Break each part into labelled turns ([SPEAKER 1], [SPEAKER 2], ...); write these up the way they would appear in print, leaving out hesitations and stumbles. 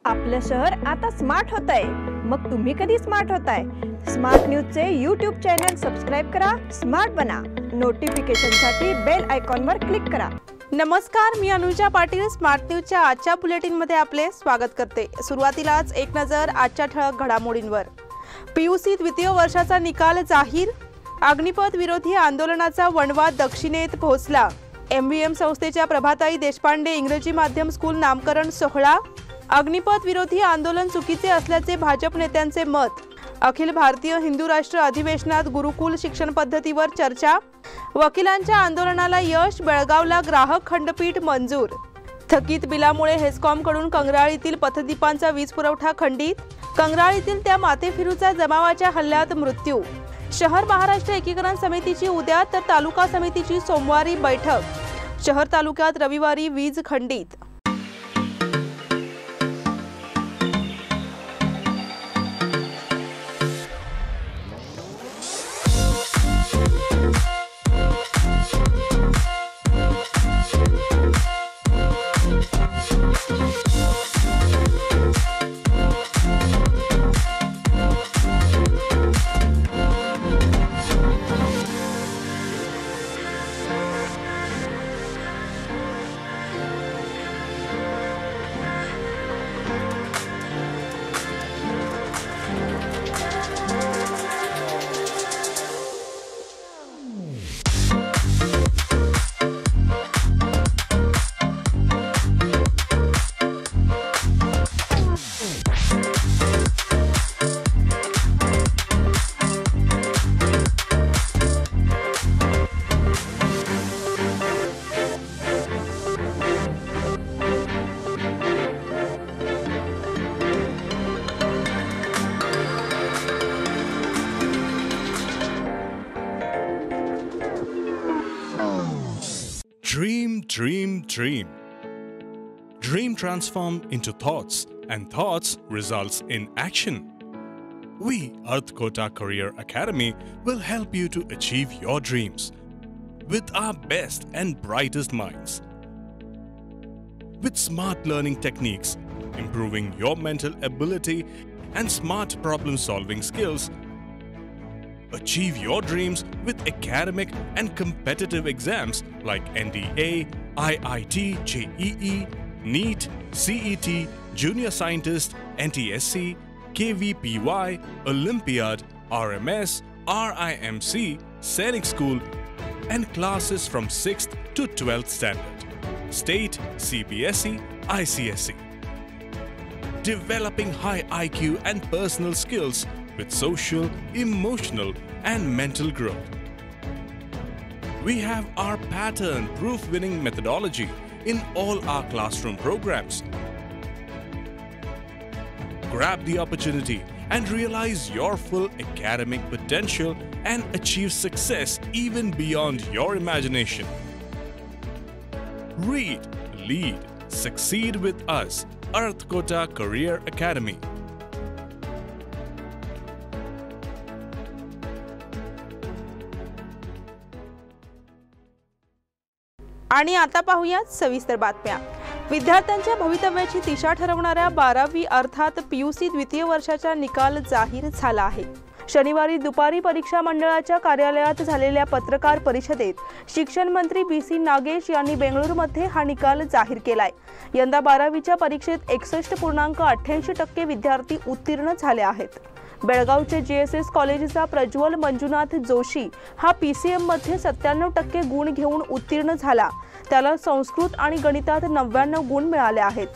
[SPEAKER 1] आपलं शहर आता स्मार्ट होतंय। मग तुम्ही कधी स्मार्ट होताय? स्मार्ट न्यूजचे यूट्यूब चॅनल सबस्क्राइब करा, स्मार्ट बना। नोटिफिकेशनसाठी बेल आयकॉनवर क्लिक करा।
[SPEAKER 2] नमस्कार, मी अनुजा पाटील स्मार्ट न्यूजच्या आजच्या बुलेटिनमध्ये आपले स्वागत करते। सुरुवातीलाच एक नजर आजच्या ठळक घडामोडींवर। पीयूसी द्वितीय वर्षाचा निकाल जाहीर। अग्निपथ विरोधी आंदोलनाचा वणवा दक्षिणेत पोहोचला। एमव्हीएम संस्थेच्या प्रभाताई देशपांडे इंग्रजी माध्यम स्कूल नामकरण सोहळा। अग्निपथ विरोधी आंदोलन चुकीचे असल्याचे भाजप नेत्यांचे मत। अखिल भारतीय हिंदू राष्ट्र अधिवेशनात गुरुकुल शिक्षण पद्धतीवर चर्चा। वकिलांच्या आंदोलनाला यश, बेळगावला ग्राहक खंडपीठ मंजूर। थकीत बिलामुळे हेस्कॉमकडून कंगराळीतील पथदीपांचा वीज पुरवठा खंडित। कंगराळीतील त्या माथेफिरूचा जमावाच्या हल्ल्यात मृत्यू। शहर महाराष्ट्र एकीकरण समितीची उद्या तर तालुका समितीची सोमवारी बैठक। शहर तालुक्यात रविवारी वीज खंडित।
[SPEAKER 3] Dream, dream, dream. Dream transform into thoughts, and thoughts results in action. We, Earth Kota Career Academy, will help you to achieve your dreams with our best and brightest minds. With smart learning techniques, improving your mental ability and smart problem-solving skills, achieve your dreams with academic and competitive exams like NDA, IIT, JEE, NEET, CET, Junior Scientist, NTSC, KVPY, Olympiad, RMS, RIMC, Sainik School, and classes from 6th to 12th standard, State, CBSE, ICSE. Developing high IQ and personal skills with social, emotional, and mental growth. We have our pattern-proof winning methodology in all our classroom programs. Grab the opportunity and realize your full academic potential and achieve success even beyond your imagination. Read, lead, succeed with us, Earth Kota Career Academy.
[SPEAKER 2] आणि आता पाहूयात सविस्तर बातम्या। विद्यार्थ्यांच्या भवितव्याची दिशा ठरवणाऱ्या 12वी अर्थात PUC द्वितीय वर्षाचा निकाल जाहीर झाला आहे। शनिवारी दुपारी परीक्षा मंडळाच्या कार्यालयात झालेल्या पत्रकार परिषदेत शिक्षण मंत्री BC नागेश यांनी बेंगळुरूमध्ये हा निकाल जाहीर केलाय। यंदा 12वीच्या परीक्षेत 61.88% विद्यार्थी उत्तीर्ण झाले आहेत। बेळगावचे JSS कॉलेजचा प्रज्वल मंजुनाथ जोशी हा PCM मध्ये 97% गुण घेऊन उत्तीर्ण झाला। त्याला संस्कृत आणि गणितात 99 गुण मिळाले आहेत।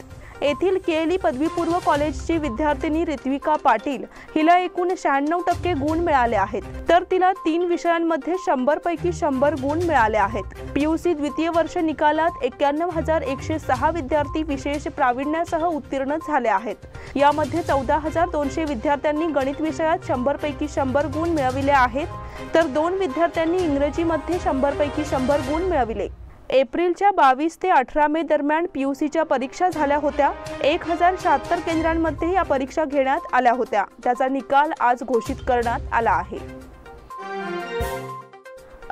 [SPEAKER 2] येथील केली पदवीपूर्व कॉलेजची विद्यार्थिनी ऋत्विका पाटील हिला एकूण 96% गुण मिळाले आहेत, तर तिला 3 विषयांमध्ये 100 पैकी 100 गुण मिळाले आहेत। पीयूसी द्वितीय वर्ष निकालात 91,106 विद्यार्थी विशेष प्रावीण्यासह उत्तीर्ण झाले आहेत। यामध्ये 14,200 विद्यार्थ्यांनी गणित विषयात 100 पैकी 100 गुण मिळविले आहेत, तर 2 विद्यार्थ्यांनी इंग्रजीमध्ये 100 पैकी 100 गुण मिळविले। एप्रिलच्या 22 ते 18 मे दरम्यान पीयूसीच्या परीक्षा झाल्या होत्या। 1076 केंद्रांमध्ये या परीक्षा घेण्यात आल्या होत्या। त्याचा निकाल आज घोषित करण्यात आला आहे।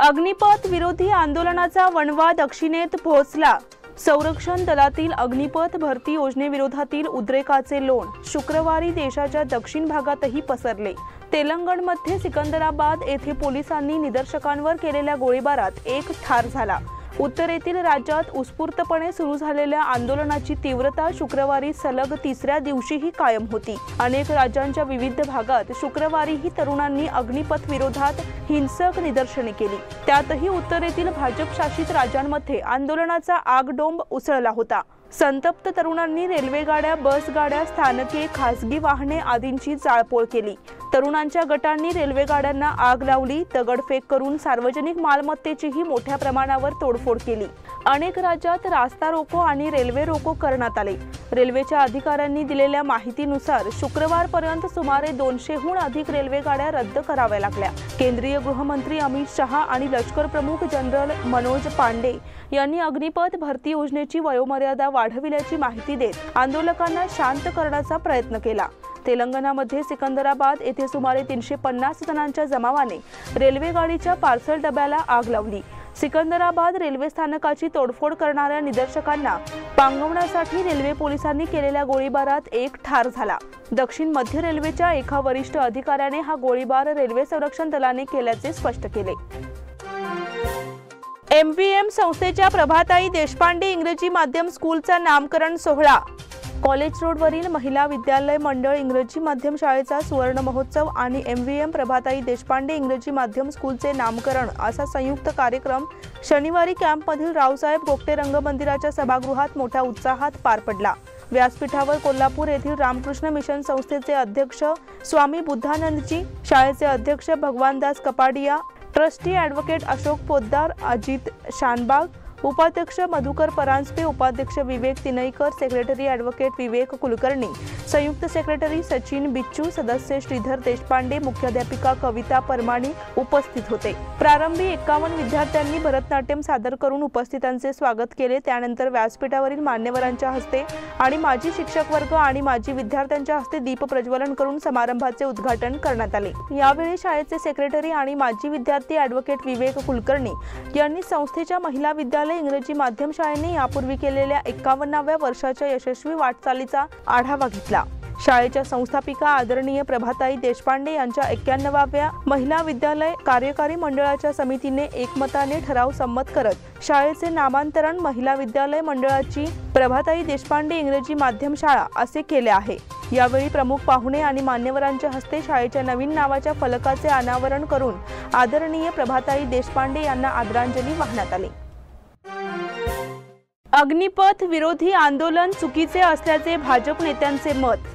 [SPEAKER 2] अग्निपथ विरोधी आंदोलनाचा वणवा दक्षिणेत पोहोचला। संरक्षण दलातील अग्निपथ भरती योजनेविरोधातील उद्रेकाचे लोण शुक्रवारी देशाच्या दक्षिण भागातही पसरले। तेलंगणमध्ये सिकंदराबाद येथे पोलिसांनी निदर्शकांवर केलेल्या गोळीबारात एक ठार झाला। उत्तरेतील राज्यात उत्स्फूर्तपणे सुरू झालेल्या आंदोलनाची तीव्रता शुक्रवारी सलग तिसऱ्या दिवशीही कायम होती। अनेक राज्यांच्या विविध भागात शुक्रवारीही तरुणांनी अग्निपथ विरोधात हिंसक निदर्शने केली। त्यातही उत्तरेतील भाजप शासित राज्यांमध्ये आंदोलनाचा आगडोंब उसळला होता। संतप्त तरुणांनी रेल्वेगाड्या, बसगाड्या, स्थानके, खासगी वाहने आदींची जाळपोळ केली। तरुणांच्या गटांनी रेल्वेगाड्यांना आग लावली, दगडफेक करून सार्वजनिक मालमत्तेचीही मोठ्या प्रमाणावर तोडफोड केली। अनेक राज्यात रास्ता रोको आणि रेल्वे रोको करण्यात आले। रेल्वेच्या अधिकाऱ्यांनी दिलेल्या माहितीनुसार शुक्रवारपर्यंत सुमारे 200हून अधिक रेल्वेगाड्या रद्द कराव्या लागल्या। केंद्रीय गृहमंत्री अमित शहा आणि लष्कर प्रमुख जनरल मनोज पांडे यांनी अग्निपथ भरती योजनेची वयोमर्यादा वाढविल्याची माहिती देत आंदोलकांना शांत करण्याचा प्रयत्न केला। तेलंगणामध्ये सिकंदराबाद येथे सुमारे 350 जणांच्या जमावाने रेल्वेगाडीच्या पार्सल डब्याला आग लावली। सिकंदराबाद रेल्वे स्थानकाची तोडफोड करणाऱ्या निदर्शकांना पांगवण्यासाठी रेल्वे पोलिसांनी केलेल्या गोळीबारात एक ठार झाला। दक्षिण मध्य रेल्वेच्या एका वरिष्ठ अधिकाऱ्याने हा गोळीबार रेल्वे संरक्षण दलाने केल्याचे स्पष्ट केले। MVM संस्थेच्या प्रभाताई देशपांडे इंग्रजी माध्यम स्कूलचा नामकरण सोहळा। कॉलेज रोडवरील महिला विद्यालय मंडळ इंग्रजी माध्यम शाळेचा सुवर्ण महोत्सव आणि MVM प्रभाताई देशपांडे इंग्रजी माध्यम स्कूलचे नामकरण असा संयुक्त कार्यक्रम शनिवारी कॅम्पमधील रावसाहेब गोगटे रंगमंदिराच्या सभागृहात मोठ्या उत्साहात पार पडला। व्यासपीठावर कोल्हापूर येथील रामकृष्ण मिशन संस्थेचे अध्यक्ष स्वामी बुद्धानंदजी, शाळेचे अध्यक्ष भगवानदास कपाडिया, ट्रस्टी ॲडव्होकेट अशोक पोद्दार, अजित शानबाग, उपाध्यक्ष मधुकर परांजपे, उपाध्यक्ष विवेक तिनईकर, सेक्रेटरी ॲडव्होकेट विवेक कुलकर्णी, संयुक्त सेक्रेटरी सचिन बिच्चू, सदस्य श्रीधर देशपांडे, मुख्याध्यापिका कविता परमाणी उपस्थित होते। प्रारंभी 51 विद्यार्थ्यांनी भरतनाट्यम सादर करून उपस्थितांचे स्वागत केले। त्यानंतर व्यासपीठावरील मान्यवरांच्या हस्ते आणि माजी शिक्षक वर्ग आणि माजी विद्यार्थ्यांच्या हस्ते दीप प्रज्वलन करून समारंभाचे उद्घाटन करण्यात आले। यावेळी शाळेचे सेक्रेटरी आणि माजी विद्यार्थी ॲडव्होकेट विवेक कुलकर्णी यांनी संस्थेच्या महिला विद्यालय इंग्रजी माध्यम शाळेने यापूर्वी केलेल्या 51व्या वर्षाच्या यशस्वी वाटचालीचा आढावा घेतला। शाळेच्या संस्थापिका आदरणीय प्रभाताई देशपांडे यांच्या 91व्या महिला विद्यालय कार्यकारी मंडळाच्या समितीने एकमताने ठराव संमत करत शाळेचे नामांतरण महिला विद्यालय मंडळाची प्रभाताई देशपांडे इंग्रजी माध्यम शाळा असे केले आहे। यावेळी प्रमुख पाहुणे आणि मान्यवरांच्या हस्ते शाळेच्या नवीन नावाच्या फलकाचे अनावरण करून आदरणीय प्रभाताई देशपांडे यांना आदरांजली वाहण्यात आली। अग्निपथ विरोधी आंदोलन चुकीचे असल्याचे भाजप नेत्यांचे मत।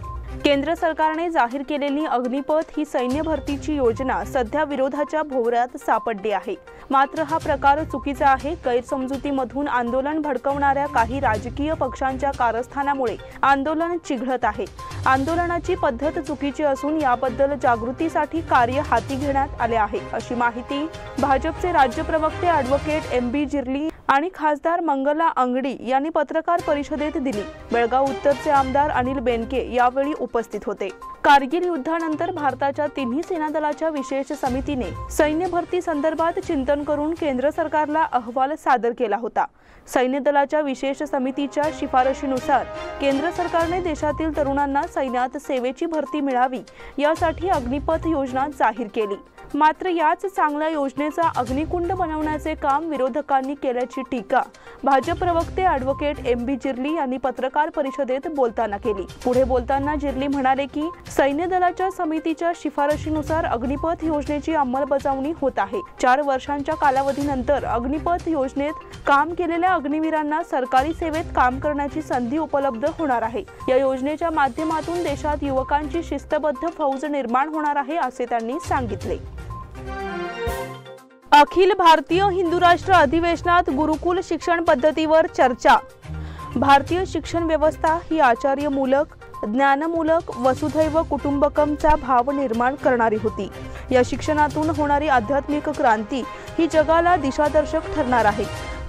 [SPEAKER 2] केंद्र सरकारने जाहीर केलेली अग्निपथ ही सैन्य भरतीची योजना सध्या विरोधाच्या भोवऱ्यात सापडली आहे। मात्र हा प्रकार चुकीचा आहे। गैरसमजुतीमधून आंदोलन भडकवणाऱ्या काही राजकीय पक्षांच्या कारस्थानामुळे आंदोलन चिघळत आहे। आंदोलनाची पद्धत चुकीची असून याबद्दल जागृतीसाठी कार्य हाती घेण्यात आले आहे, अशी माहिती भाजपचे राज्य प्रवक्ते ॲडव्होकेट MB जिर्ली आणि खासदार मंगला अंगडी यांनी पत्रकार परिषदेत दिली। बेळगाव उत्तरचे आमदार अनिल बेनके यावेळी उपस्थित होते। कारगिल युद्धानंतर भारताच्या तिन्ही सेना दलाच्या विशेष समितीने सैन्य भरती संदर्भात चिंतन करून केंद्र सरकारला अहवाल सादर केला होता। सैन्य दलाच्या विशेष समितीच्या शिफारशीनुसार केंद्र सरकारने देशातील तरुणांना सैन्यात सेवेची भरती मिळावी यासाठी अग्निपथ योजना जाहीर केली। मात्र याच चांगल्या योजनेचा अग्निकुंड बनवण्याचे काम विरोधकांनी केल्याची टीका भाजप प्रवक्ते ॲडव्होकेट MB जिर्ली यांनी पत्रकार परिषदेत बोलताना केली। पुढे बोलताना जिर्ली म्हणाले की सैन्य दलाच्या समितीच्या शिफारशीनुसार अग्निपथ योजनेची अंमलबजावणी होत आहे। 4 वर्षांच्या कालावधीनंतर अग्निपथ योजनेत काम केलेल्या अग्निवीरांना सरकारी सेवेत काम करण्याची संधी उपलब्ध होणार आहे। या योजनेच्या माध्यमातून देशात युवकांची शिस्तबद्ध फौज निर्माण होणार आहे, असे त्यांनी सांगितले। अखिल भारतीय हिंदू राष्ट्र अधिवेशनात गुरुकुल शिक्षण पद्धतीवर चर्चा। भारतीय शिक्षण व्यवस्था ही आचार्यमूलक, ज्ञानमूलक, वसुधैव कुटुंबकमचा भाव निर्माण करणारी होती। या शिक्षणातून होणारी आध्यात्मिक क्रांती ही जगाला दिशादर्शक ठरणार आहे।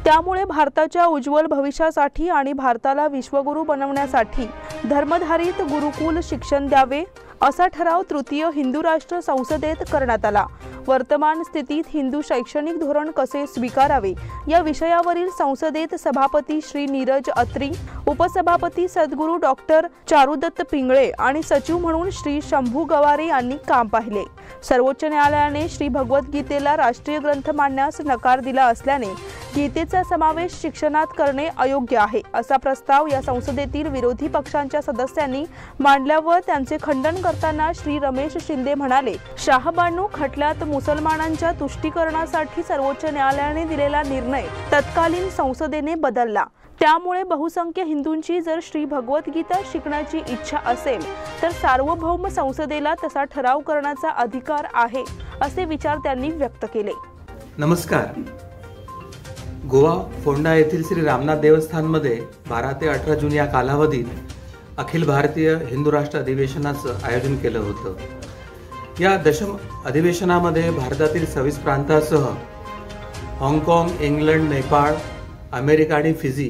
[SPEAKER 2] त्यामुळे भारताच्या उज्ज्वल भविष्यासाठी आणि भारताला विश्वगुरू बनवण्यासाठी धर्मधारित गुरुकुल शिक्षण द्यावे असा ठराव तृतीय हिंदू राष्ट्र संसदेत करण्यात आला। वर्तमान स्थितीत हिंदू शैक्षणिक धोरण कसे स्वीकारावे या विषयावरील संसदेत सभापती श्री नीरज अत्री, उपसभापती सद्गुरू डॉक्टर चारुदत्त पिंगळे आणि सचिव म्हणून श्री शंभू गवारे यांनी काम पाहिले। सर्वोच्च न्यायालयाने श्री भगवद्गीतेला राष्ट्रीय ग्रंथ मानण्यास नकार दिला असल्याने गीतेचा समावेश शिक्षणात करणे अयोग्य आहे असा प्रस्ताव या संसदेतील विरोधी पक्षांच्या सदस्यांनी मांडल्यावर त्यांचे खंडन करताना श्री रमेश शिंदे म्हणाले, शहाबानू खटल्यात मुसलमानांच्या तुष्टीकरणासाठी सर्वोच्च न्यायालयाने दिलेला निर्णय तत्कालीन संसदेने बदलला। त्यामुळे बहुसंख्य हिंदूंची जर श्री भगवद्गीता शिकण्याची इच्छा असेल तर सार्वभौम संसदेला तसा ठराव करण्याचा अधिकार आहे असे विचार त्यांनी व्यक्त केले।
[SPEAKER 4] नमस्कार। गोवा फोंडा येथील श्री रामनाथ देवस्थानमध्ये 12 ते 18 जून या कालावधीत अखिल भारतीय हिंदू राष्ट्र अधिवेशनाचं आयोजन केलं होतं। या दशम अधिवेशनामध्ये भारतातील 26 प्रांतांसह हाँगकाँग, इंग्लंड, नेपाळ, अमेरिका आणि फिजी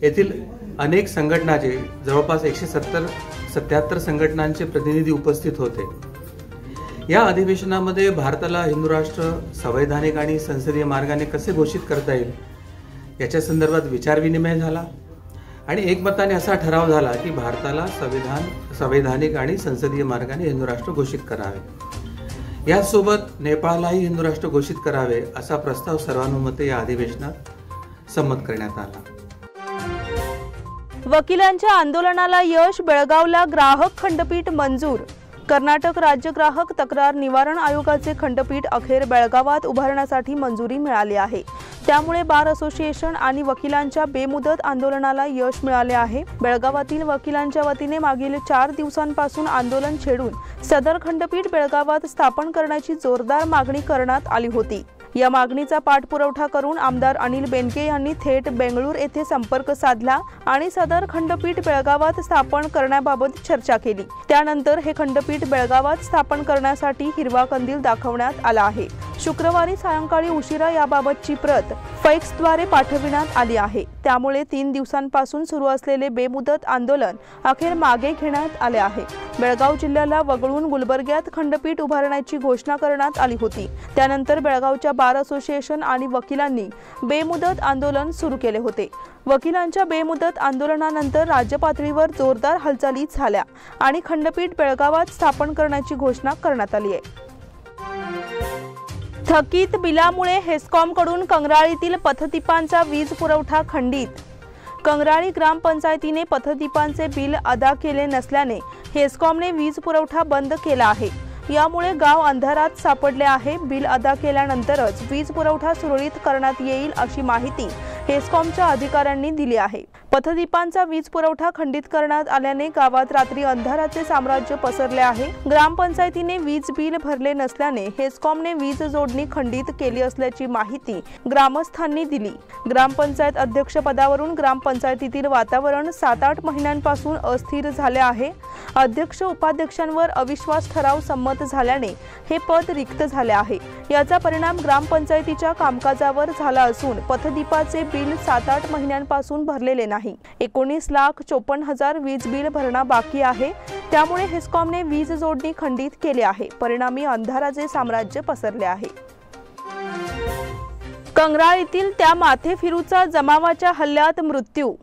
[SPEAKER 4] येथील अनेक संघटनांचे जवळपास 177 संघटनांचे प्रतिनिधी उपस्थित होते। या अधिवेशनामध्ये भारताला हिंदू राष्ट्र संवैधानिक आणि संसदीय मार्गाने कसे घोषित करता येईल याच्या संदर्भात विचारविनिमय झाला आणि एकमताने असा ठराव झाला की भारताला संवैधानिक आणि संसदीय मार्गाने हिंदू राष्ट्र घोषित करावे। यासोबत नेपाळलाही हिंदू राष्ट्र घोषित करावे असा प्रस्ताव सर्वानुमते या अधिवेशनात संमत करण्यात आला।
[SPEAKER 2] वकिलांच्या आंदोलनाला यश, बेळगावला ग्राहक खंडपीठ मंजूर। कर्नाटक राज्य ग्राहक तक्रार निवारण आयोगाचे खंडपीठ अखेर बेळगावात उभारण्यासाठी मंजुरी मिळाली आहे। त्यामुळे बार असोसिएशन आणि वकिलांच्या बेमुदत आंदोलनाला यश मिळाले आहे। बेळगावातील वकिलांच्या वतीने मागील 4 दिवसांपासून आंदोलन छेडून सदर खंडपीठ बेळगावात स्थापन करण्याची जोरदार मागणी करण्यात आली होती। या मागणीचा पाठपुरावा करून आमदार अनिल बेनके यांनी थेट बेंगळूर येथे संपर्क साधला आणि सदर खंडपीठ बेळगावात स्थापन करण्याबाबत चर्चा केली। त्यानंतर हे खंडपीठ बेळगावात स्थापन करण्यासाठी हिरवा कंदील दाखवण्यात आला आहे। शुक्रवारी सायंकाळी उशिरा याबाबतची प्रत फॅक्सद्वारे पाठविण्यात आली आहे। त्यामुळे 3 दिवसांपासून सुरू असलेले बेमुदत आंदोलन अखेर मागे घेण्यात आले आहे। बेळगाव जिल्ह्याला वगळून गुलबर्ग्यात खंडपीठ उभारण्याची घोषणा करण्यात आली होती। त्यानंतर बेळगावच्या बार असोसिएशन आणि वकिलांनी बेमुदत आंदोलन सुरू केले होते। वकिलांच्या बेमुदत आंदोलनानंतर राज्य पातळीवर जोरदार हालचाली झाल्या आणि खंडपीठ बेळगावात स्थापन करण्याची घोषणा करण्यात आली आहे। थकीत बिलामुळे हेस्कॉमकडून कंगराळीतील पथदीपांचा वीज पुरवठा खंडित। कंगराळी ग्रामपंचायतीने पथदीपांचे बिल अदा केले नसल्याने हेस्कॉमने वीज पुरवठा बंद केला आहे। यामुळे गाव अंधारात सापडले आहे। बिल अदा केल्यानंतरच वीज पुरवठा सुरळीत करण्यात येईल अशी माहिती हेस्कॉमच्या अधिकाऱ्यांनी दिली आहे। पथदीपांचा वीज पुरवठा खंडित करण्यात आल्याने गावात रात्री अंधाराचे साम्राज्य पसरले आहे। ग्रामपंचायतीने वीज बिल भरले नसल्याने हेस्कॉमने वीज जोडणी खंडित केली असल्याची माहिती ग्रामस्थांनी दिली। ग्रामपंचायत अध्यक्ष पदावरून ग्रामपंचायतीतील वातावरण 7-8 महिन्यांपासून अस्थिर झाले आहे। अध्यक्ष उपाध्यक्षांवर अविश्वास ठराव संमत झाल्याने हे पद रिक्त झाले आहे। याचा परिणाम ग्रामपंचायतीच्या कामकाजावर झाला असून पथदीपाचे बिल 7-8 महिन्यांपासून भरलेले नाही। 19,54,000 वीज बिल भरणा बाकी आहे। त्यामुळे हेस्कॉमने वीज जोडणी खंडित केली आहे। परिणामी अंधाराचे साम्राज्य पसरले आहे। कंगराळीतील त्या माथेफिरूचा जमावाच्या हल्ल्यात मृत्यू।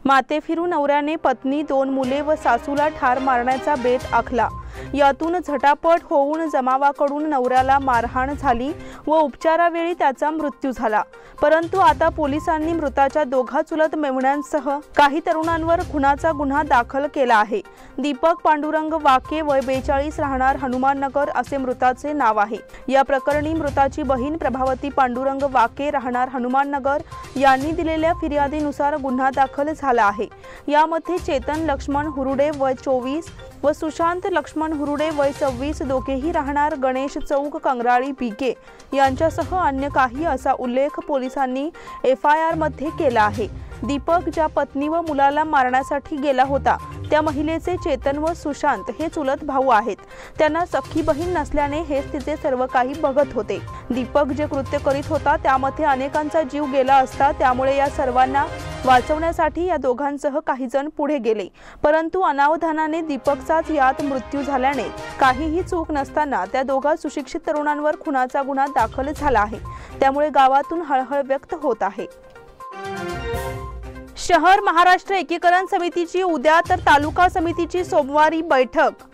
[SPEAKER 2] माथेफिरू नवऱ्याने पत्नी, 2 मुले व सासूला ठार मारण्याचा बेत आखला। यातून झटापट होऊन जमावाकडून नवऱ्याला मारहाण झाली व उपचारावेळी त्याचा मृत्यू झाला। परंतु आता पोलिसांनी मृताच्या 2 चुलत मेव्हण्यांसह काही तरुणांवर खुनाचा गुन्हा दाखल केला आहे। दीपक पांडुरंग वाके वय 42 राहणार हनुमाननगर असे मृताचे नाव आहे। या प्रकरणी मृताची बहीण प्रभावती पांडुरंग वाके राहणार हनुमाननगर यांनी दिलेल्या फिर्यादीनुसार गुन्हा दाखल झाला आहे। यामध्ये चेतन लक्ष्मण हुरुडे वय 24 व सुशांत लक्ष्मण हुरुडे वय 26 दोघेही राहणार गणेश चौक कंगराळी बीके यांच्यासह अन्य काही असा उल्लेख पोलिसांनी FIR मध्ये केला आहे। दीपक ज्या पत्नी व मुलाला मारण्यासाठी गेला होता त्या महिलेचे चेतन व सुशांत हे चुलत भाऊ आहेत. त्यांना सख्खी बहीण नसल्याने हेच तिचे सर्व काही बघत होते. दीपक जे कृत्य करीत होता त्यामध्ये अनेकांचा जीव गेला असता. त्यामुळे या सर्वांना वाचवण्यासाठी या दोघांसह काही जण पुढे गेले, परंतु अनावधानाने दीपकचाच यात मृत्यू झाल्याने काहीही चूक नसताना त्या दोघा सुशिक्षित तरुणांवर खुनाचा गुन्हा दाखल झाला आहे. त्यामुळे गावातून हळहळ व्यक्त होत आहे. शहर महाराष्ट्र एकीकरण समितीची उद्या तर तालुका समितीची सोमवारी बैठक.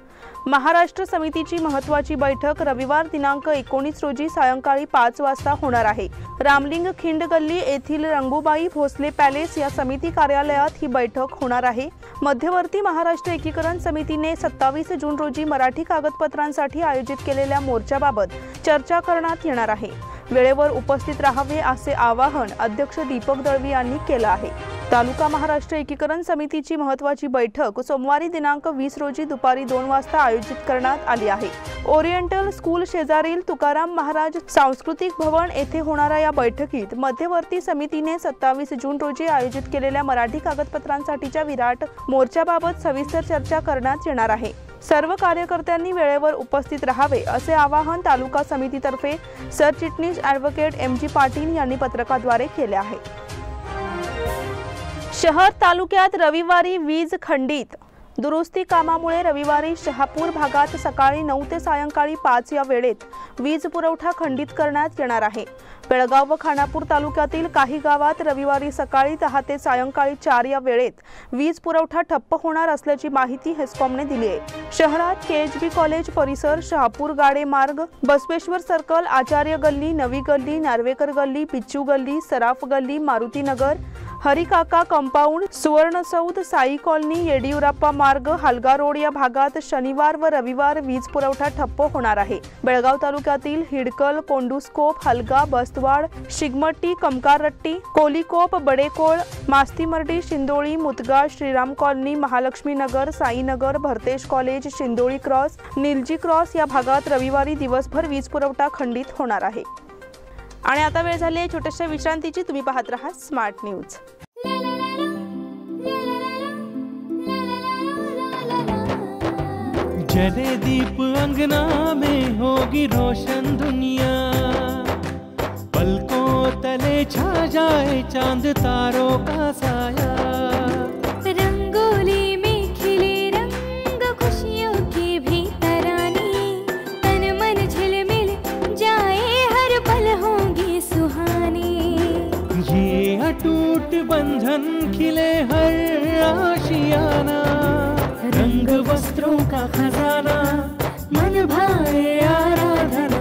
[SPEAKER 2] महाराष्ट्र समितीची महत्त्वाची बैठक रविवार दिनांक 19 रोजी सायंकाळी 5 वाजता होणार आहे. रामलिंग खिंड गल्ली येथील रंगूबाई भोसले पॅलेस या समिती कार्यालयात ही बैठक होणार आहे. मध्यवर्ती महाराष्ट्र एकीकरण समितीने 27 जून रोजी मराठी कागदपत्रांसाठी आयोजित केलेल्या मोर्चाबाबत चर्चा करण्यात येणार आहे. वेळेवर उपस्थित राहावे असे आवाहन अध्यक्ष दीपक दळवी यांनी केलं आहे. तालुका महाराष्ट्र एकीकरण समितीची महत्त्वाची बैठक सोमवारी दिनांक 20 रोजी दुपारी 2 वाजता आयोजित करण्यात आली आहे. ओरिएंटल स्कूल शेजारील तुकाराम महाराज सांस्कृतिक भवन येथे होणाऱ्या या बैठकीत मध्यवर्ती समितीने 27 जून रोजी आयोजित केलेल्या मराठी कागदपत्रांसाठीच्या विराट मोर्चाबाबत सविस्तर चर्चा करण्यात येणार आहे. सर्व कार्यकर्त्यांनी वेळेवर उपस्थित राहावे असे आवाहन तालुका समितीतर्फे सरचिटणीस ॲडव्होकेट MG पाटील यांनी पत्रकाद्वारे केले आहे. शहर तालुक्यात रविवारी वीज खंडित. दुरुस्ती कामामुळे रविवारी शहापूर भागात सकाळी 9 ते सायंकाळी 5 या वेळेत वीज पुरवठा खंडित करण्यात येणार आहे. बेळगाव व खानापूर तालुक्यातील काही गावात रविवारी सकाळी 10 ते सायंकाळी 4 या वेळेत वीज पुरवठा ठप्प होणार असल्याची माहिती हेस्कॉमने दिली आहे. शहरात KHB कॉलेज परिसर, शहापूर गाडे मार्ग, बसवेश्वर सर्कल, आचार्य गल्ली, नवी गल्ली, नार्वेकर गल्ली, पिच्चू गल्ली, सराफ गल्ली, मारुती नगर, हरिकाका कंपाऊंड, सुवर्णसौध, साई कॉलनी, येडियुराप्पा मार्ग, हलगा रोड या भागात शनिवार व रविवार वीज पुरवठा ठप्प होणार आहे. बेळगाव तालुक्यातील Hidkal, Konduskop, Halga, Bastwad, Shigmatti, Kamkaratti, Kolikop, Badekol, Mastimardi, Shindoli, Mutga, Shriram colony, Mahalakshmi Nagar, Sainagar, Bharatesh college, Shindoli cross, Nilji cross या भागात रविवारी दिवसभर वीज पुरवठा खंडित होणार आहे. आणि आता वेळ झाली आहे छोट्याशा विश्रांतीची. तुम्ही पाहत रहा स्मार्ट न्यूज.
[SPEAKER 5] जले दीप अंगना में होगी रोशन दुनिया, पलकों तले छा जाए चांद तारों का साया,
[SPEAKER 6] रंगोली में खिले रंग खुशियों की भी तरानी, तन मन झिलमिल जाए हर पल होंगी सुहानी,
[SPEAKER 5] ये अटूट बंधन खिले हर आशियाना, रंग वस्त्रों का खजाना मन भाए आराधना,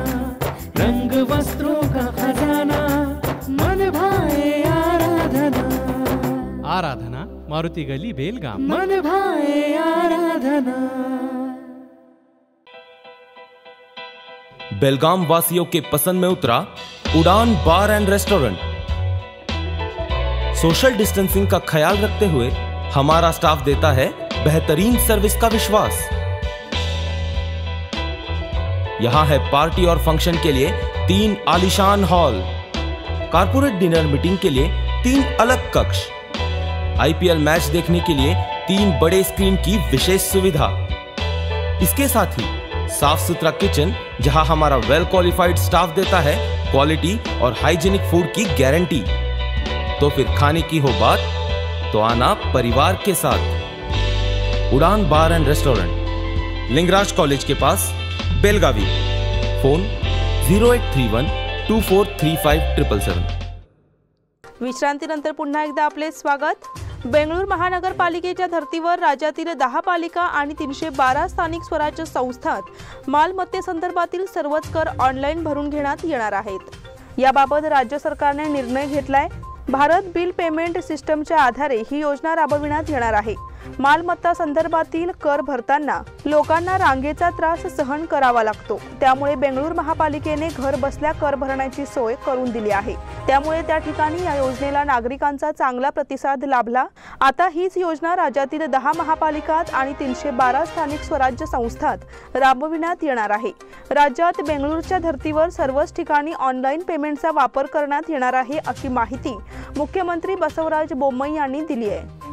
[SPEAKER 5] रंग वस्त्रों का खजाना मन भाए आराधना. आराधना मारुति गली बेलगाम. मन भाए आराधना.
[SPEAKER 7] बेलगाम वासियों के पसंद में उतरा उड़ान बार एंड रेस्टोरेंट. सोशल डिस्टेंसिंग का ख्याल रखते हुए हमारा स्टाफ देता है बेहतरीन सर्विस का विश्वास. यहां है पार्टी और फंक्शन के लिए 3 आलीशान हॉल, कारपोरेट डिनर मीटिंग के लिए 3 अलग कक्ष, IPL मैच देखने के लिए 3 बड़े स्क्रीन की विशेष सुविधा. इसके साथ ही साफ सुथरा किचन जहां हमारा वेल क्वालिफाइड स्टाफ देता है क्वालिटी और हाइजीनिक फूड की गारंटी. तो फिर खाने की हो बात तो आना परिवार के साथ. उड़ान बार एंड रेस्टोरेंट, लिंगराज कॉलेज के पास, बेलगावी. फोन 0831 2435
[SPEAKER 2] विश्रांतीनंतर पुन्हा एकदा आपले स्वागत. बेंगळूर महानगरपालिकेच्या धर्तीवर राज्यातील 10 पालिका आणि 312 स्थानिक स्वराज्य संस्थांत मालमत्तेसंदर्भातील सर्वच कर ऑनलाईन भरून घेण्यात येणार आहेत. याबाबत राज्य सरकारने निर्णय घेतलाय. भारत बिल पेमेंट सिस्टमच्या आधारे ही योजना राबविण्यात येणार आहे. मालमत्ता संदर्भातील कर भरताना लोकांना रांगेचा त्रास सहन करावा लागतो. त्यामुळे बेंगळूर महापालिकेने घर बसल्या कर भरण्याची सोय करून दिली आहे. त्यामुळे त्या ठिकाणी या योजनेला नागरिकांचा चांगला प्रतिसाद लाभला. आता हीच योजना राज्यातील 10 महापालिकात आणि 312 स्थानिक स्वराज्य संस्थांत राबविण्यात येणार आहे. राज्यात बेंगळूरच्या धर्तीवर सर्वच ठिकाणी ऑनलाईन पेमेंटचा वापर करण्यात येणार आहे अशी माहिती मुख्यमंत्री बसवराज बोम्मई यांनी दिली आहे.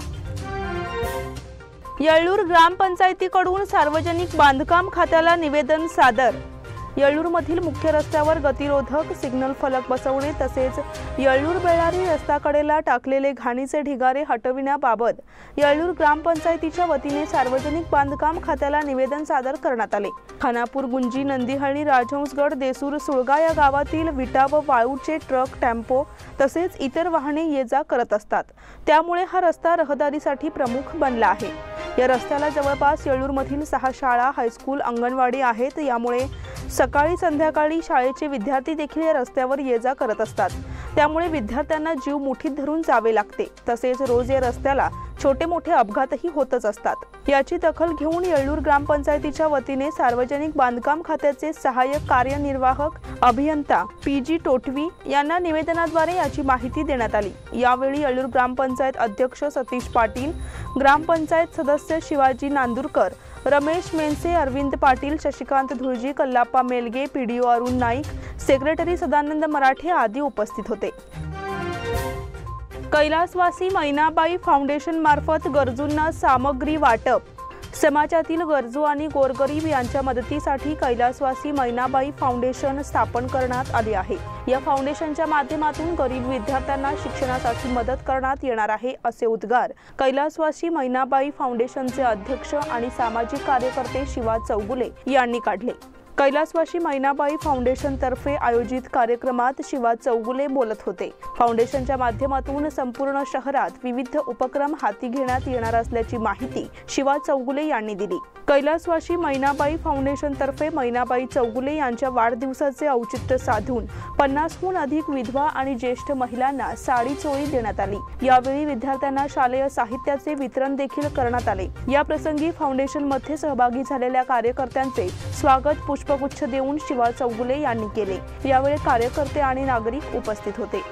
[SPEAKER 2] येळ्ळूर ग्रामपंचायतीकडून सार्वजनिक बांधकाम खात्याला निवेदन सादर. येळ्ळूरमधील मुख्य रस्त्यावर गतिरोधक सिग्नल फलक बसवणे तसेच येळ्ळूर बेळारी रस्त्याकडेला टाकलेले घाणीचे ढिगारे हटविण्याबाबत येळ्ळूर ग्रामपंचायतीच्या वतीने सार्वजनिक बांधकाम खात्याला निवेदन सादर करण्यात आले. खानापूर, गुंजी, नंदीहळणी, राजहंसगड, देसूर, सुळगा या गावातील विटा व वाळूचे ट्रक, टेम्पो तसेच इतर वाहने ये जा करत असतात. त्यामुळे हा रस्ता रहदारीसाठी प्रमुख बनला आहे. या रस्त्याला जवळपास येळ्ळूरमधील 6 शाळा, हायस्कूल, अंगणवाडी आहेत. यामुळे सकाळी संध्याकाळी शाळेचे विद्यार्थी देखील या रस्त्यावर ये जा करत असतात. त्यामुळे विद्यार्थ्यांना जीव मुठीत धरून जावे लागते. तसेच रोज या रस्त्याला छोटे मोठे अपघातही होतच असतात. याची दखल घेऊन येळ्ळूर ग्रामपंचायतीच्या वतीने सार्वजनिक बांधकाम खात्याचे सहाय्यक कार्यनिर्वाहक अभियंता PG टोटवी यांना निवेदनाद्वारे याची माहिती देण्यात आली. यावेळी येळ्ळूर ग्रामपंचायत अध्यक्ष सतीश पाटील, ग्रामपंचायत सदस्य शिवाजी नांदुरकर, रमेश मेनसे, अरविंद पाटील, शशिकांत धुळजी, कल्लाप्पा मेलगे, PDO अरुण नाईक, सेक्रेटरी सदानंद मराठे आदी उपस्थित होते. कैलासवासी मैनाबाई फाउंडेशन मार्फत गरजूंना सामग्री वाटप. समाजातील गरजू आणि गोरगरीब यांच्या मदतीसाठी कैलासवासी मैनाबाई फाउंडेशन स्थापन करण्यात आले आहे. या फाउंडेशनच्या माध्यमातून गरीब विद्यार्थ्यांना शिक्षणासाठी मदत करण्यात येणार आहे, असे उद्गार कैलासवासी मैनाबाई फाउंडेशनचे अध्यक्ष आणि सामाजिक कार्यकर्ते शिवा चौगुले यांनी काढले. कैलासवासी मैनाबाई फाउंडेशन तर्फे आयोजित कार्यक्रमात शिवा चौगुले बोलत होते. फाउंडेशनच्या माध्यमातून संपूर्ण शहरात विविध उपक्रम हाती घेण्यात येणार असल्याची माहिती शिवा चौगुले यांनी दिली. कैलासवासी मैनाबाई फाउंडेशन तर्फे मैनाबाई चौगुले यांच्या वाढदिवसाचे औचित्य साधून 50हून अधिक विधवा आणि ज्येष्ठ महिलांना साडी चोळी देण्यात आली. यावेळी विद्यार्थ्यांना शालेय साहित्याचे वितरण देखील करण्यात आले. या प्रसंगी फाउंडेशन मध्ये सहभागी झालेल्या कार्यकर्त्यांचे स्वागत पुष्पगुच्छ देऊन शिवा चौगुले यांनी केले. यावेळी कार्यकर्ते आणि नागरिक उपस्थित होते.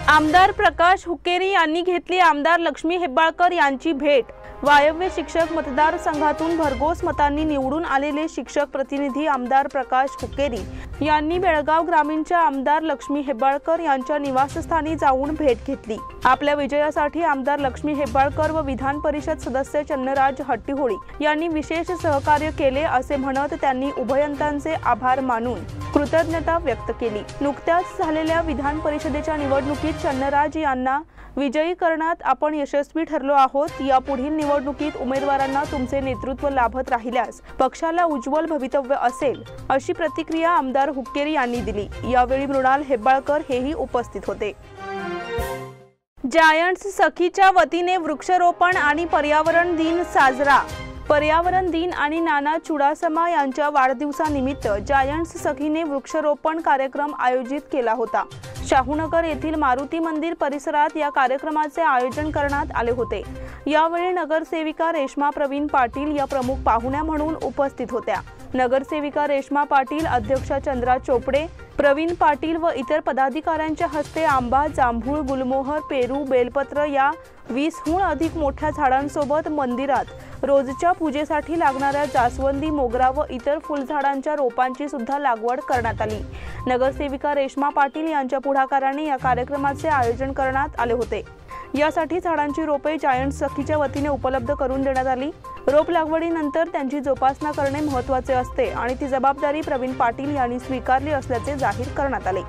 [SPEAKER 2] आमदार प्रकाश हुक्केरी यांनी घेतली आमदार लक्ष्मी हेब्बाळकर यांची भेट. वायव्य शिक्षक मतदारसंघातून भरघोस मतांनी निवडून आलेले शिक्षक प्रतिनिधी आमदार प्रकाश हुक्केरी यांनी बेळगाव ग्रामीणच्या आमदार लक्ष्मी हेब्बाळकर यांच्या निवासस्थानी जाऊन भेट घेतली. आपल्या विजयासाठी आमदार लक्ष्मी हेब्बाळकर व विधान परिषद सदस्य चन्नराज हट्टीहोळी यांनी विशेष सहकार्य केले असे म्हणत त्यांनी उभयंतांचे आभार मानून कृतज्ञता व्यक्त केली. नुकत्याच झालेल्या विधान परिषदेच्या निवडणुकीत चन्नराज यांना विजयी करण्यात आपण यशस्वी ठरलो आहोत. यापुढील निवडणुकीत उमेदवारांना तुमचे नेतृत्व लाभत राहिल्यास पक्षाला उज्ज्वल भवितव्य असेल, अशी प्रतिक्रिया आमदार हुक्केरी यांनी दिली. यावेळी मृणाल हेब्बाळकर हेही उपस्थित होते. जायंट्स सखीच्या वतीने वृक्षारोपण आणि पर्यावरण दिन साजरा. पर्यावरण दिन आणि नाना चुडासमा यांच्या वाढदिवसानिमित्त जायंट्स सखीने वृक्षारोपण कार्यक्रम आयोजित केला होता. शाहूनगर येथील मारुती मंदिर परिसरात या कार्यक्रमाचे आयोजन करण्यात आले होते. यावेळी नगरसेविका रेश्मा प्रवीण पाटील या प्रमुख पाहुण्या म्हणून उपस्थित होत्या. नगरसेविका रेश्मा पाटील, अध्यक्षा चंद्रा चोपडे, प्रवीण पाटील व इतर पदाधिकाऱ्यांच्या हस्ते आंबा, जांभूळ, गुलमोहर, पेरू, बेलपत्र या 20हून अधिक मोठ्या झाडांसोबत मंदिरात रोजच्या पूजेसाठी लागणाऱ्या जास्वंदी, मोगरा व इतर फुलझाडांच्या रोपांची सुद्धा लागवड करण्यात आली. नगरसेविका रेश्मा पाटील यांच्या पुढाकाराने या कार्यक्रमाचे आयोजन करण्यात आले होते. यासाठी झाडांची रोपे जायंट्स सखीच्या वतीने उपलब्ध करून देण्यात आली. रोप लागवडीनंतर त्यांची जोपासना करणे महत्त्वाचे असते आणि ती जबाबदारी प्रवीण पाटील यांनी स्वीकारली असल्याचे जाहीर करण्यात आले.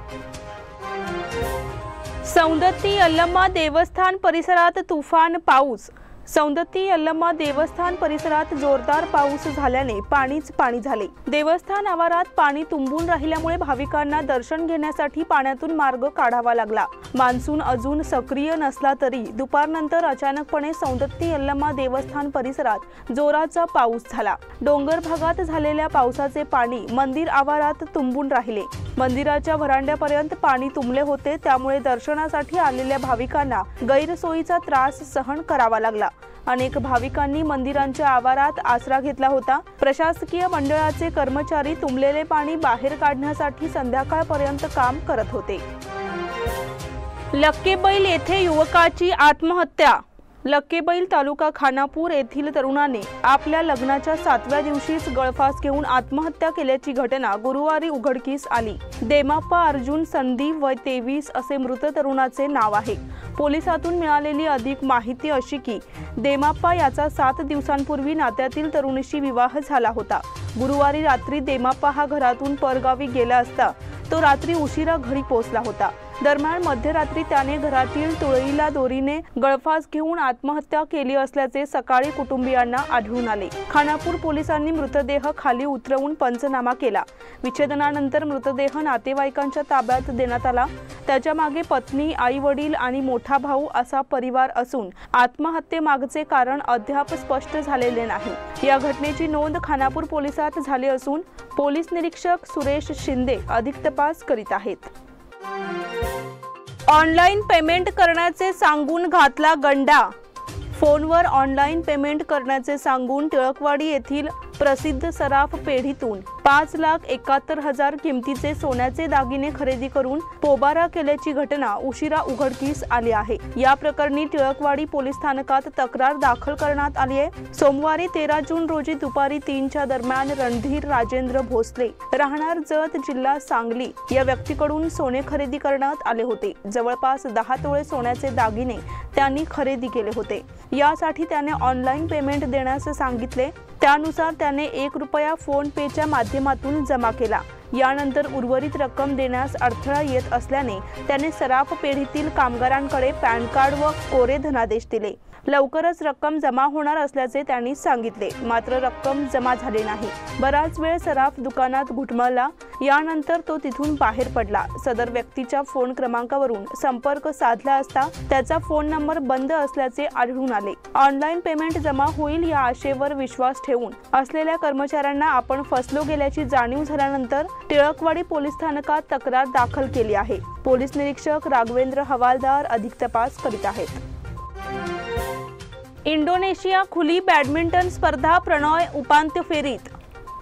[SPEAKER 2] सौंदत्ती यल्लम्मा देवस्थान परिसरात तुफान पाऊस. सौंदत्ती यल्लम्मा देवस्थान परिसरात जोरदार पाऊस झाल्याने पाणीच पाणी झाले. देवस्थान आवारात पाणी तुंबून राहिल्यामुळे भाविकांना दर्शन घेण्यासाठी पाण्यातून मार्ग काढावा लागला. मान्सून अजून सक्रिय नसला तरी दुपारनंतर अचानकपणे सौंदत्ती यल्लम्मा देवस्थान परिसरात जोराचा पाऊस झाला. डोंगर भागात झालेल्या पावसाचे पाणी मंदिर आवारात तुंबून राहिले. मंदिराच्या व्हरांड्यापर्यंत पाणी तुंबले होते. त्यामुळे दर्शनासाठी आलेल्या भाविकांना गैरसोयीचा त्रास सहन करावा लागला. अनेक भाविकांनी मंदिरांच्या आवारात आसरा घेतला होता. प्रशासकीय मंडळाचे कर्मचारी तुंबलेले पाणी बाहेर काढण्यासाठी संध्याकाळपर्यंत काम करत होते. लक्केबैल येथे युवकाची आत्महत्या. लक्केबैल तालुका खानापूर येथील तरुणाने आपल्या लग्नाच्या 7व्या दिवशीच गळफास घेऊन आत्महत्या केल्याची घटना गुरुवारी उघडकीस आली. देमाप्पा अर्जुन संदीप वय 23 असे मृत तरुणाचे नाव आहे. पोलिसातून मिळालेली अधिक माहिती अशी की देमाप्पा याचा 7 दिवसांपूर्वी नात्यातील तरुणीशी विवाह झाला होता। गुरुवारी रात्री देमाप्पा हा घरातून परगावी गेला असता तो रात्री उशिरा घरी पोहोचला होता। दरम्यान मध्यरात्री त्याने घरातील तुळईला दोरीने गळफास घेऊन आत्महत्या केली असल्याचे सकाळी कुटुंबियांना आढळून आले। खानापूर पोलिसांनी मृतदेह खाली उतरवून पंचनामा केला। विच्छेदनानंतर मृतदेह नातेवाईकांच्या ताब्यात देण्यात आला। त्याच्या मागे पत्नी, आई वडील आणि मोठा भाऊ असा परिवार असून आत्महत्येमागचे कारण अद्याप स्पष्ट झालेले नाही। या घटनेची नोंद खानापूर पोलिसात झाली असून पोलीस निरीक्षक सुरेश शिंदे अधिक तपास करीत आहेत। ऑनलाईन पेमेंट करण्याचे सांगून घातला गंडा। फोनवर ऑनलाईन पेमेंट करण्याचे सांगून टिळकवाडी येथील प्रसिद्ध सराफ पेढीतून 5,71,000 किमतीचे सोन्याचे दागिने खरेदी करून पोबारा केल्याची घटना उशिरा उघडकीस आली आहे। या प्रकरणी टिळकवाडी पोलीस स्थानकात तक्रार दाखल करण्यात आली आहे। सोमवारी 13 जून रोजी दुपारी 3च्या दरम्यान रणधीर राजेंद्र भोसले राहणार जत जिल्हा सांगली या व्यक्तीकडून सोने खरेदी करण्यात आले होते। जवळपास 10 तोळे सोन्याचे दागिने त्यांनी खरेदी केले होते। यासाठी त्याने ऑनलाईन पेमेंट देण्यास सांगितले। त्यानुसार त्याने 1 रुपया फोन पेच्या माध्यमातून जमा केला। यानंतर उर्वरित रक्कम देण्यास अडथळा येत असल्याने त्याने सराफ पेढीतील कामगारांकडे पॅन कार्ड व कोरे धनादेश दिले। लवकरच रक्कम जमा होणार असल्याचे त्यांनी सांगितले, मात्र रक्कम जमा झाली नाही। बराच वेळ सराफ दुकानात घुटमळला। यानंतर तो तिथून बाहेर पडला। सदर व्यक्तीच्या फोन क्रमांकावरून संपर्क साधला असता त्याचा फोन नंबर बंद असल्याचे आढळून आले। ऑनलाईन पेमेंट जमा होईल या आशेवर विश्वास ठेवून असलेल्या कर्मचाऱ्यांना आपण फसलो गेल्याची जाणीव झाल्यानंतर टिळकवाडी पोलीस स्थानकात तक्रार दाखल केली आहे। पोलीस निरीक्षक राघवेंद्र हवालदार अधिक तपास करीत आहेत। इंडोनेशिया खुली बॅडमिंटन स्पर्धा प्रणॉय उपांत्य फेरीत।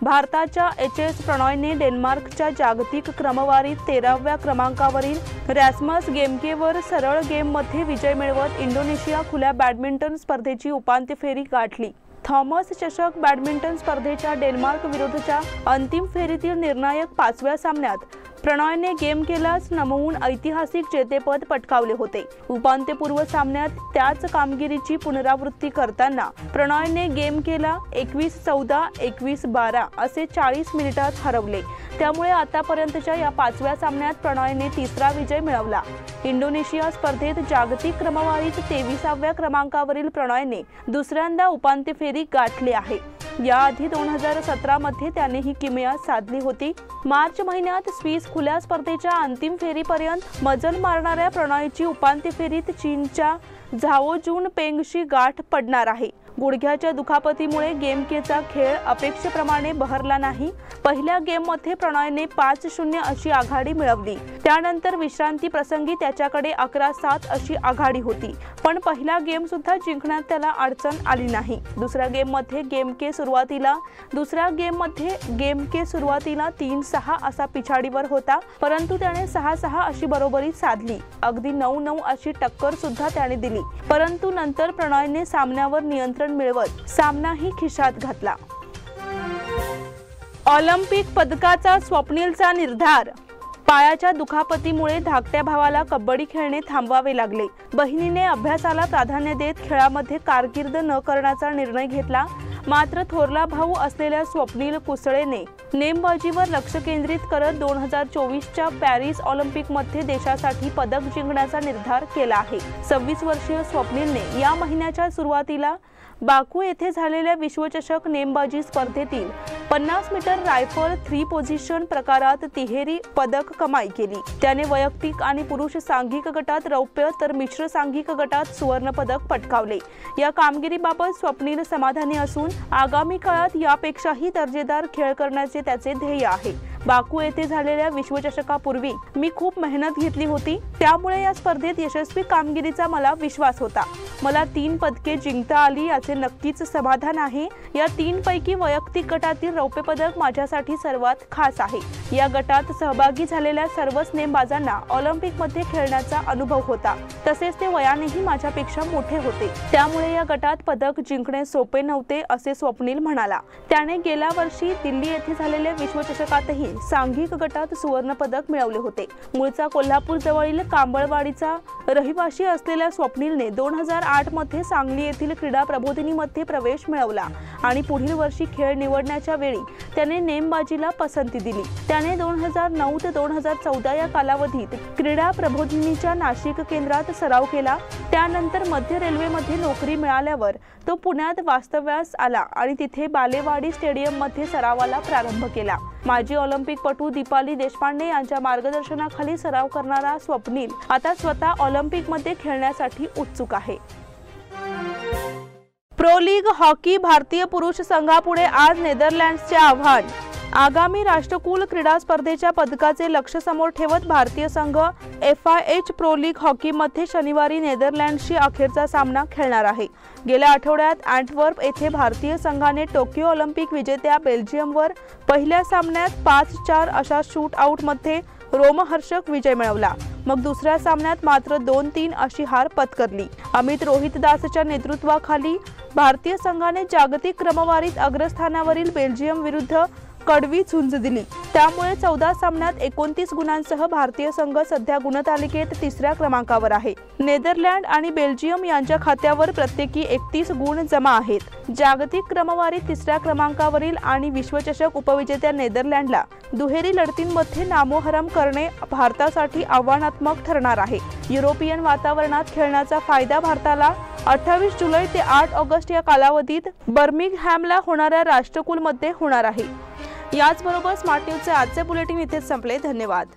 [SPEAKER 2] भारताच्या एच.एस. प्रणॉयने डेन्मार्कच्या जागतिक क्रमवारीत 13व्या क्रमांकावरील रॅस्मस गेमकेवर सरळ गेममध्ये विजय मिळवत इंडोनेशिया खुल्या बॅडमिंटन स्पर्धेची उपांत्य फेरी गाठली। थॉमस चषक बॅडमिंटन स्पर्धेच्या डेन्मार्क विरुद्धच्या अंतिम फेरीतील निर्णायक 5व्या सामन्यात प्रणॉयने गेम केलाच नमवून ऐतिहासिक जेतेपद पटकावले होते। उपांत्यपूर्व सामन्यात त्याच कामगिरीची पुनरावृत्ती करताना प्रणॉयने गेम केला 21-14, 21-12 असे 40 मिनिटात हरवले। त्यामुळे आतापर्यंतच्या या 5व्या सामन्यात प्रणॉयने 3रा विजय मिळवला। इंडोनेशिया स्पर्धेत जागतिक क्रमवारीत 23व्या क्रमांकावरील प्रणॉयने दुसऱ्यांदा उपांत्य फेरी गाठली आहे। याआधी 2017 मध्ये त्याने ही किमया साधली होती। मार्च महिन्यात स्विस खुल्या स्पर्धेच्या अंतिम फेरीपर्यंत मजल मारणाऱ्या प्रणॉयची उपांत्य फेरीत चीनच्या झाओ जून पेंगशी गाठ पडणार आहे। गुडघ्याच्या दुखापतीमुळे गेमकेचा खेळ अपेक्षेप्रमाणे बहरला नाही। पहिल्या गेममध्ये प्रणॉयने 5-0 अशी आघाडी मिळवली। त्यानंतर विश्रांती प्रसंगी त्याच्याकडे 11-7 अशी आघाडी होती, पण पहिला गेम सुद्धा जिंकण्यात त्याला अडचण आली नाही। दुसऱ्या गेममध्ये गेमके सुरुवातीला 3-6 असा पिछाडीवर होता, परंतु त्याने 6-6 अशी बरोबरी साधली। अगदी 9-9 अशी टक्कर सुद्धा त्याने दिली, परंतु नंतर प्रणॉयने सामन्यावर नियंत्रण मिळवत सामनाही खिशात घातला। ऑलिम्पिक पदकाचा स्वप्नीलचा निर्धार। पायाच्या दुखापतीमुळे धाकट्या भावाला कबड्डी खेळणे थांबवावे लागले। बहिणीने अभ्यासाला प्राधान्य देत खेळामध्ये कारकीर्द न करण्याचा निर्णय घेतला। मात्र थोरला भाऊ असलेल्या स्वप्नील कुसळेने नेमबाजीवर लक्ष केंद्रित करत 2024च्या पॅरिस ऑलिम्पिकमध्ये देशासाठी पदक जिंकण्याचा निर्धार केला आहे। 26 वर्षीय स्वप्नीलने या महिन्याच्या सुरुवातीला बाकू येथे झालेल्या विश्वचषक नेमबाजी स्पर्धेतील 50 मीटर रायफल 3 पोझिशन प्रकारात तिहेरी पदक कमाई केली। त्याने वैयक्तिक आणि पुरुष सांघिक गटात रौप्य तर मिश्र सांघिक गटात सुवर्ण पदक पटकावले। या कामगिरीबाबत स्वप्नील समाधानी असून आगामी काळात यापेक्षाही दर्जेदार खेळ करण्याचे त्याचे ध्येय आहे। बाकू येथे झालेल्या विश्वचषकापूर्वी मी खूप मेहनत घेतली होती, त्यामुळे या स्पर्धेत यशस्वी कामगिरीचा मला विश्वास होता। मला 3 पदके जिंकता आली याचे नक्कीच समाधान आहे। या 3 पैकी वैयक्तिक गटातील रौप्य पदक माझ्यासाठी सर्वात खास आहे। या गटात सहभागी झालेल्या सर्वच नेमबाजांना ऑलिम्पिकमध्ये खेळण्याचा अनुभव होता, तसेच ते वयानेही माझ्यापेक्षा मोठे होते, त्यामुळे या गटात पदक जिंकणे सोपे नव्हते असे स्वप्नील म्हणाला। त्याने गेल्या वर्षी दिल्ली येथे झालेल्या विश्वचषकातही सांघिक गटात सुवर्ण पदक मिळवले होते। मूळचा कोल्हापूर जवळील कांबळवाडीचा रहिवासी असलेल्या स्वप्नीलने 2008 मध्ये सांगली येथील क्रीडा प्रबोधिनीमध्ये प्रवेश मिळवला आणि पुढील वर्षी खेळ निवडण्याच्या वेळी त्याने नेमबाजीला पसंती दिली। त्याने 2009 ते 2014 या कालावधीत क्रीडा प्रबोधिनीच्या नाशिक केंद्रात सराव केला। त्यानंतर मध्य रेल्वेमध्ये नोकरी मिळाल्यावर तो पुण्यात वास्तव्यास आला आणि तिथे बालेवाडी स्टेडियम मध्ये सरावाला प्रारंभ केला। माजी ऑलिम्पिकपटू दीपाली देशपांडे यांच्या मार्गदर्शनाखाली सराव करणारा स्वप्नील आता स्वतः ऑलिम्पिकमध्ये खेळण्यासाठी उत्सुक आहे। प्रो लीग हॉकी भारतीय पुरुष संघापुढे आज नेदरलँड्सचे आव्हान। आगामी राष्ट्रकुल क्रीडा स्पर्धेच्या पदकाचे लक्ष्य समोर ठेवत भारतीय संघ FIH प्रो लीग हॉकीमध्ये शनिवारी नेदरलँड्सशी अखेरचा सामना खेळणार आहे। गेल्या आठवड्यात अँटवर्प येथे भारतीय संघाने टोकियो ऑलिम्पिक विजेत्या बेल्जियमवर पहिल्या सामन्यात 5-4 अशा शूट आउटमध्ये रोमहर्षक विजय मिळवला। मग दुसऱ्या सामन्यात मात्र 2-3 अशी हार पत्करली। अमित रोहितदासच्या नेतृत्वाखाली भारतीय संघाने जागतिक क्रमवारीत अग्रस्थानावरील बेल्जियम विरुद्ध कडवी झुंज दिली। त्यामुळे 14 सामन्यात 29 गुणांसह भारतीय संघ सध्या गुणतालिकेत 3ऱ्या क्रमांकावर आहे। नेदरलँड आणि बेल्जियम यांच्या खात्यावर प्रत्येकी 31 गुण जमा आहेत। जागतिक क्रमवारीत 3ऱ्या क्रमांकावरील आणि विश्वचषक उपविजेत्या नेदरलँडला दुहेरी लढतींमध्ये नामोहरम करणे भारतासाठी आव्हानात्मक ठरणार आहे। युरोपियन वातावरणात खेळण्याचा फायदा भारताला 28 जुलै ते 8 ऑगस्ट या कालावधीत बर्मिंगहॅमला होणाऱ्या राष्ट्रकुलमध्ये होणार आहे। याचबरोबर स्मार्ट न्यूजचे आजचे बुलेटिन इथेच संपले। धन्यवाद।